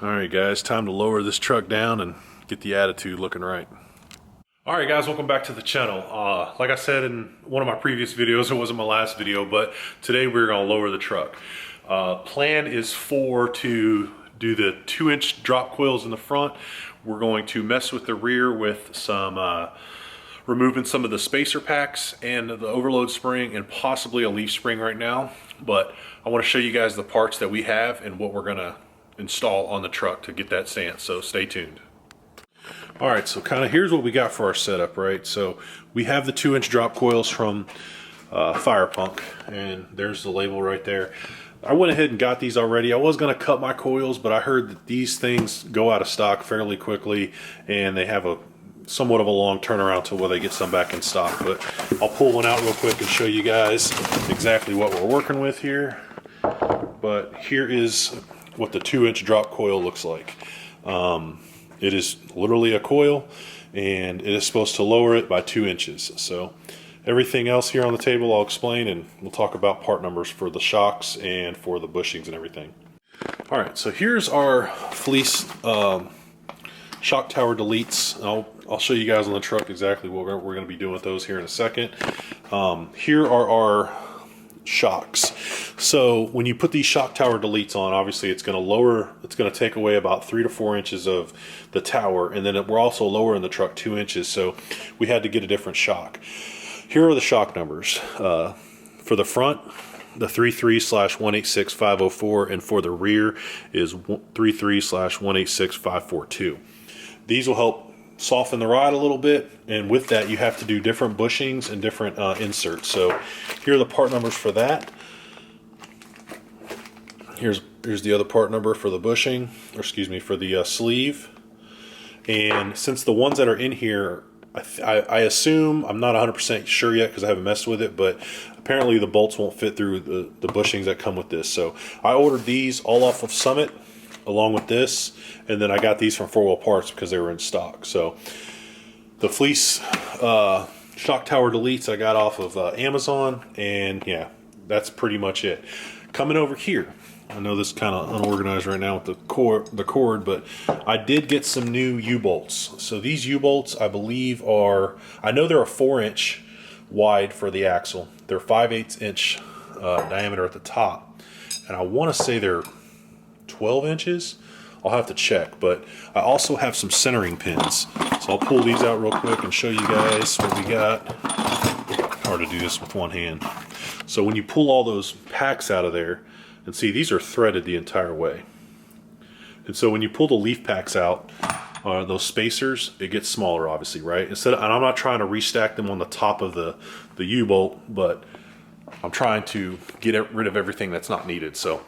Alright guys, time to lower this truck down and get the attitude looking right. Alright guys, welcome back to the channel. Like I said in one of my previous videos, it wasn't my last video, but today we're going to lower the truck. Plan is to do the 2-inch drop coils in the front. We're going to mess with the rear with some removing some of the spacer packs and the overload spring and possibly a leaf spring right now. But I want to show you guys the parts that we have and what we're going to install on the truck to get that stance, so stay tuned. Alright, so kind of here's what we got for our setup, right? So we have the 2-inch drop coils from Firepunk, and there's the label right there. I went ahead and got these already. I was going to cut my coils, but I heard that these things go out of stock fairly quickly, and they have a somewhat of a long turnaround till where they get some back in stock. But I'll pull one out real quick and show you guys exactly what we're working with here. But here is what the 2-inch drop coil looks like. It is literally a coil, and it is supposed to lower it by 2 inches. So everything else here on the table I'll explain, and we'll talk about part numbers for the shocks and for the bushings and everything. Alright, so here's our fleece shock tower deletes. I'll show you guys on the truck exactly what we're going to be doing with those here in a second. Here are our shocks. So when you put these shock tower deletes on, obviously it's going to take away about 3 to 4 inches of the tower, and then we're also lowering the truck 2 inches, so we had to get a different shock. Here are the shock numbers. For the front, the 33/186504, and for the rear is 33/186542. These will help soften the ride a little bit, and with that you have to do different bushings and different inserts. So here are the part numbers for that. Here's the other part number for the bushing, or excuse me, for the sleeve. And since the ones that are in here, I assume, I'm not 100% sure yet because I haven't messed with it, but apparently the bolts won't fit through the bushings that come with this. So I ordered these all off of Summit along with this, and then I got these from 4 Wheel Parts because they were in stock. So the fleece shock tower deletes I got off of Amazon, and yeah, that's pretty much it. Coming over here, I know this is kind of unorganized right now with the cord, but I did get some new U-bolts. So these U-bolts, I believe I know they're a 4-inch wide for the axle. They're 5/8 inch diameter at the top, and I want to say they're 12 inches. I'll have to check, but I also have some centering pins. So I'll pull these out real quick and show you guys what we got. Hard to do this with one hand. So when you pull all those packs out of there, and see, these are threaded the entire way. And so when you pull the leaf packs out, those spacers, it gets smaller, obviously, right? And I'm not trying to restack them on the top of the U-bolt, but I'm trying to get rid of everything that's not needed. So,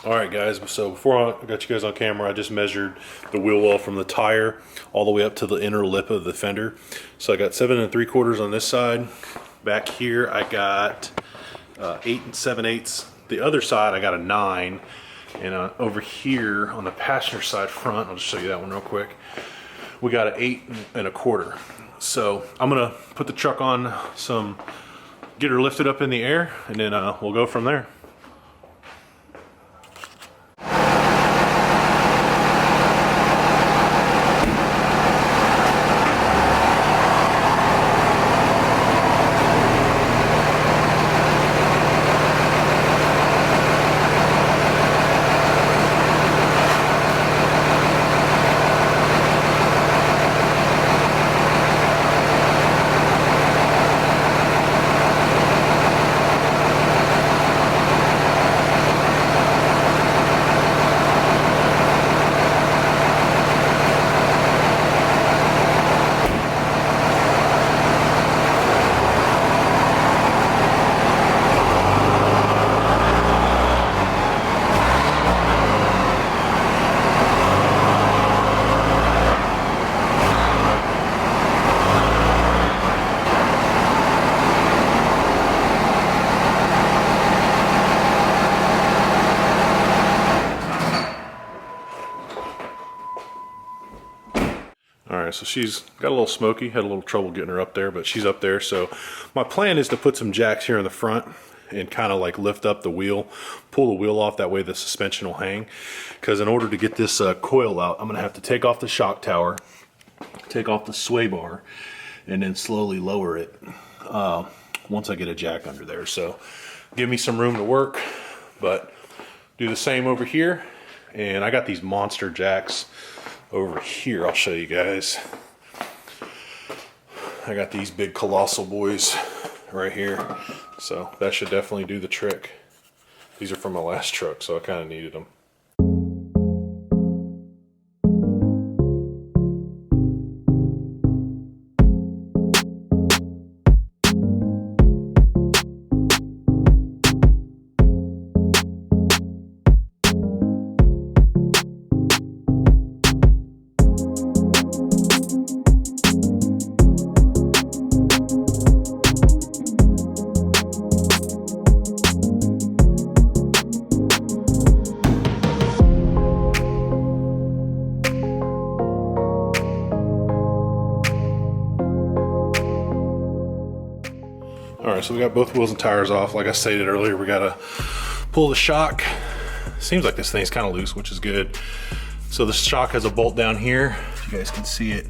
all right, guys. So before I got you guys on camera, I just measured the wheel well from the tire all the way up to the inner lip of the fender. So I got 7 3/4 on this side. Back here, I got 8 7/8. The other side, I got a 9. And over here on the passenger side front, I'll just show you that one real quick. We got an 8 1/4. So I'm gonna put the truck on get her lifted up in the air, and then we'll go from there. Alright, so she's got a little smoky, had a little trouble getting her up there, but she's up there. So my plan is to put some jacks here in the front and kind of like lift up the wheel, pull the wheel off, that way the suspension will hang. Because in order to get this coil out, I'm gonna have to take off the shock tower, take off the sway bar, and then slowly lower it once I get a jack under there. So give me some room to work, but do the same over here. And I got these monster jacks over here. I'll show you guys. I got these big colossal boys right here. So that should definitely do the trick. These are from my last truck, so I kind of needed them. Alright, so we got both wheels and tires off. Like I stated earlier, we gotta pull the shock. Seems like this thing's kind of loose, which is good. So the shock has a bolt down here. If you guys can see it,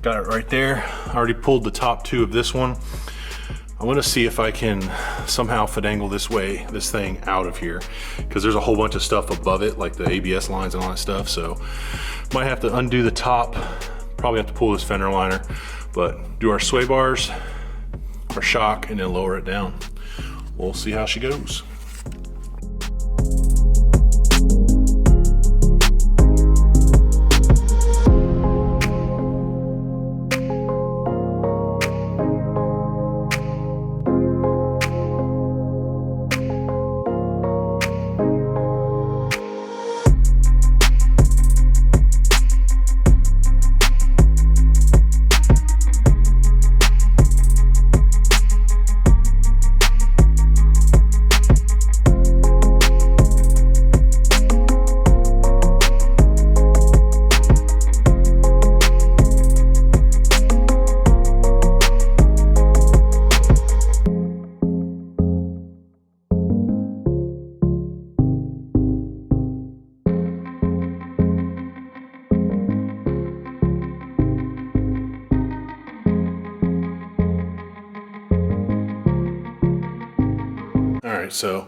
got it right there. I already pulled the top two of this one. I'm gonna see if I can somehow finagle this thing out of here, because there's a whole bunch of stuff above it, like the ABS lines and all that stuff. So might have to undo the top, probably have to pull this fender liner, but do our sway bars, our shock, and then lower it down. We'll see how she goes. Alright, so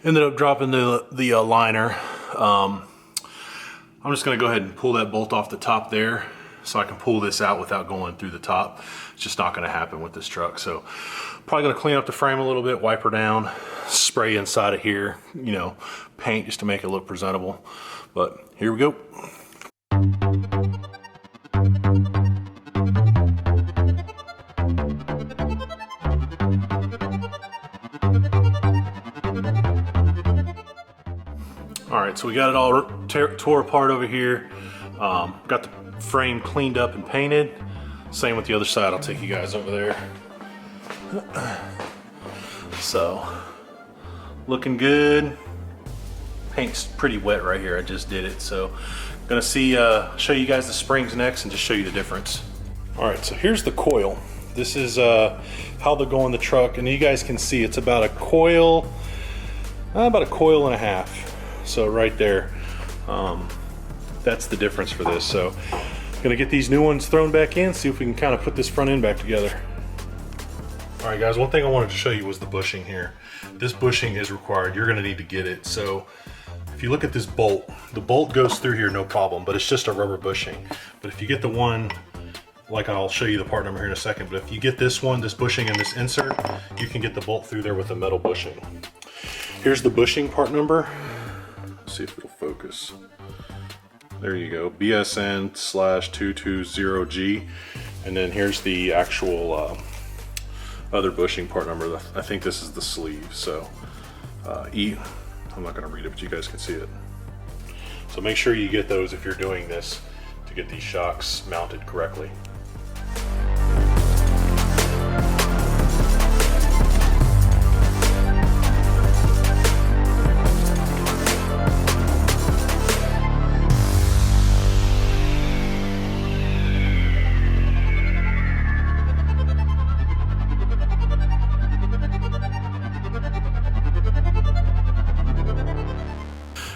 ended up dropping the liner. I'm just going to go ahead and pull that bolt off the top there so I can pull this out without going through the top. It's just not going to happen with this truck. So probably going to clean up the frame a little bit, wipe her down, spray inside of here, you know, paint just to make it look presentable. But here we go. Alright, so we got it all tore apart over here. Got the frame cleaned up and painted. Same with the other side. I'll take you guys over there. So, looking good. Paint's pretty wet right here. I just did it. So, gonna show you guys the springs next and just show you the difference. Alright, so here's the coil. This is how they go in the truck, and you guys can see it's about a coil and a half. So right there, that's the difference for this. So gonna get these new ones thrown back in, see if we can kind of put this front end back together. All right guys, one thing I wanted to show you was the bushing here. This bushing is required. You're gonna need to get it. So if you look at this bolt, the bolt goes through here no problem, but it's just a rubber bushing. But if you get the one, like I'll show you the part number here in a second, but if you get this one, this bushing and this insert, you can get the bolt through there with a metal bushing. Here's the bushing part number. Let's see if it'll focus. There you go, BSN/220G. And then here's the actual other bushing part number. I think this is the sleeve. So I'm not gonna read it, but you guys can see it. So make sure you get those if you're doing this to get these shocks mounted correctly.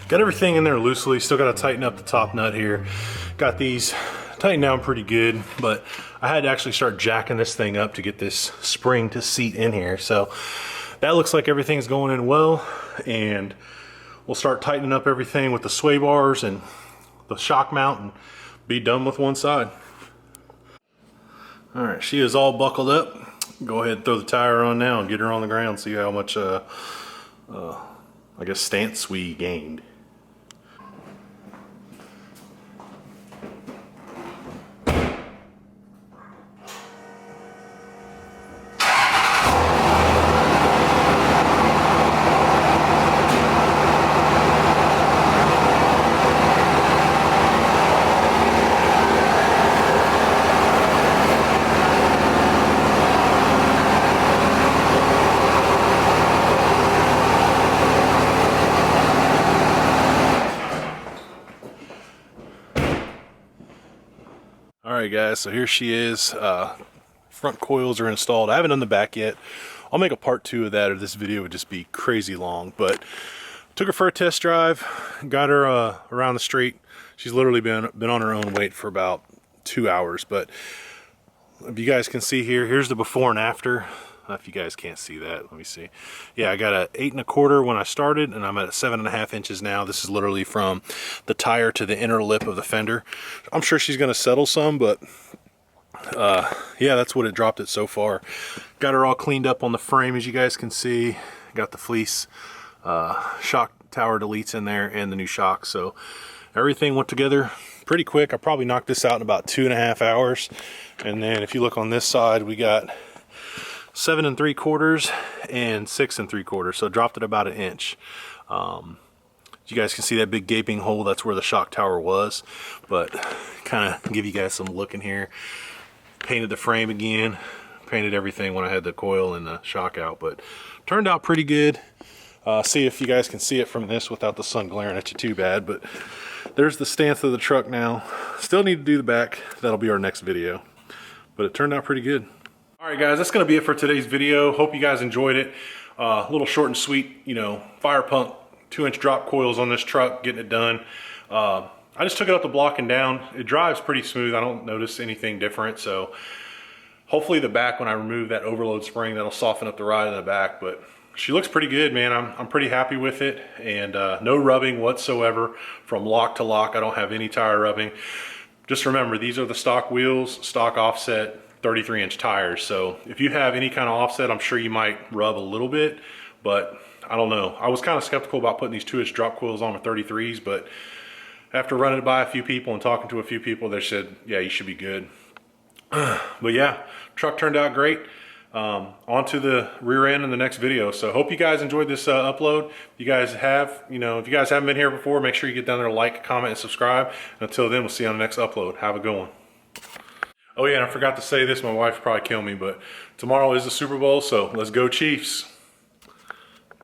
Got everything in there loosely. Still got to tighten up the top nut here. Got these tightened down pretty good, but I had to actually start jacking this thing up to get this spring to seat in here. So that looks like everything's going in well, and we'll start tightening up everything with the sway bars and the shock mount and be done with one side. All right, she is all buckled up. Go ahead and throw the tire on now and get her on the ground, see how much I guess stance we gained. Alright guys, so here she is. Front coils are installed. I haven't done the back yet. I'll make a part 2 of that, or this video would just be crazy long. But took her for a test drive, got her around the street. She's literally been on her own weight for about 2 hours. But if you guys can see here, here's the before and after. If you guys can't see that, let me see. Yeah, I got a 8 1/4 when I started, and I'm at 7.5 inches now. This is literally from the tire to the inner lip of the fender. I'm sure she's gonna settle some, but yeah, that's what it dropped it so far. Got her all cleaned up on the frame, as you guys can see. Got the fleece shock tower deletes in there and the new shock. So everything went together pretty quick. I probably knocked this out in about 2.5 hours. And then if you look on this side, we got 7 3/4 and 6 3/4, so dropped it about 1 inch. You guys can see that big gaping hole. That's where the shock tower was. But kind of give you guys some look in here. Painted the frame again, painted everything when I had the coil and the shock out, but turned out pretty good. See if you guys can see it from this without the sun glaring at you too bad. But there's the stance of the truck now. Still need to do the back. That'll be our next video. But it turned out pretty good. Alright guys, that's going to be it for today's video. Hope you guys enjoyed it. A little short and sweet, you know, Firepunk 2-inch drop coils on this truck, getting it done. I just took it up the block and down. It drives pretty smooth. I don't notice anything different. So hopefully the back, when I remove that overload spring, that'll soften up the ride in the back. But she looks pretty good, man. I'm pretty happy with it. And no rubbing whatsoever from lock to lock. I don't have any tire rubbing. Just remember, these are the stock wheels, stock offset, 33-inch tires. So if you have any kind of offset, I'm sure you might rub a little bit, but I don't know. I was kind of skeptical about putting these 2-inch drop coils on with 33s, but after running it by a few people and talking to a few people, they said, yeah, you should be good. But yeah, truck turned out great. Onto the rear end in the next video. So hope you guys enjoyed this upload. If you guys have, if you guys haven't been here before, make sure you get down there, like, comment, and subscribe. And until then, we'll see you on the next upload. Have a good one. Oh yeah, and I forgot to say this, my wife will probably kill me, but tomorrow is the Super Bowl, so let's go Chiefs.